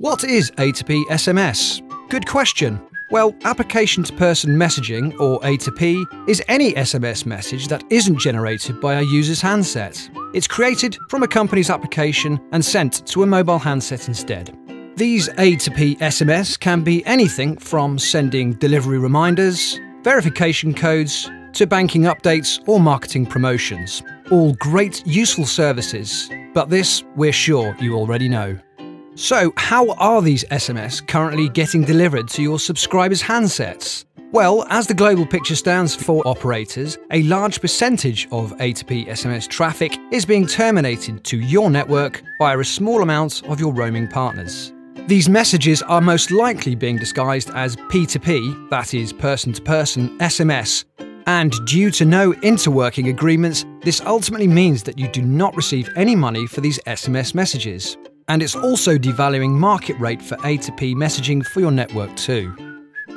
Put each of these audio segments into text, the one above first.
What is A2P SMS? Good question. Well, application-to-person messaging, or A2P, is any SMS message that isn't generated by a user's handset. It's created from a company's application and sent to a mobile handset instead. These A2P SMS can be anything from sending delivery reminders, verification codes, to banking updates or marketing promotions. All great, useful services, but this we're sure you already know. So, how are these SMS currently getting delivered to your subscribers' handsets? Well, as the global picture stands for operators, a large percentage of A2P SMS traffic is being terminated to your network via a small amount of your roaming partners. These messages are most likely being disguised as P2P, that is person-to-person SMS, and due to no interworking agreements, this ultimately means that you do not receive any money for these SMS messages. And it's also devaluing market rate for A2P messaging for your network too.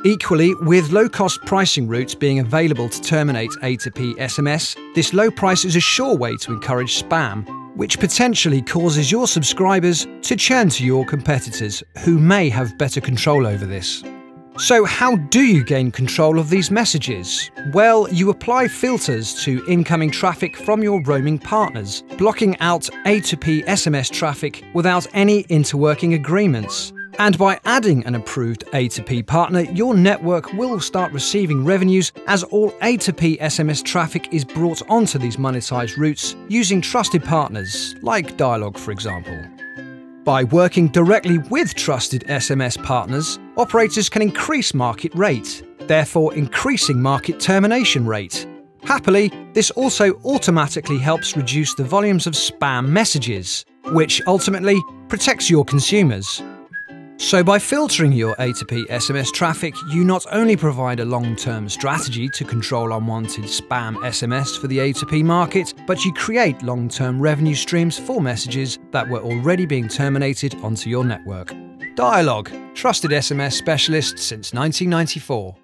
Equally, with low-cost pricing routes being available to terminate A2P SMS, this low price is a sure way to encourage spam, which potentially causes your subscribers to churn to your competitors, who may have better control over this. So how do you gain control of these messages? Well, you apply filters to incoming traffic from your roaming partners, blocking out A2P SMS traffic without any interworking agreements. And by adding an approved A2P partner, your network will start receiving revenues as all A2P SMS traffic is brought onto these monetized routes using trusted partners, like Dialog for example. By working directly with trusted SMS partners, operators can increase market rate, therefore increasing market termination rate. Happily, this also automatically helps reduce the volumes of spam messages, which ultimately protects your consumers. So by filtering your A2P SMS traffic, you not only provide a long-term strategy to control unwanted spam SMS for the A2P market, but you create long-term revenue streams for messages that were already being terminated onto your network. Dialog, trusted SMS specialist since 1994.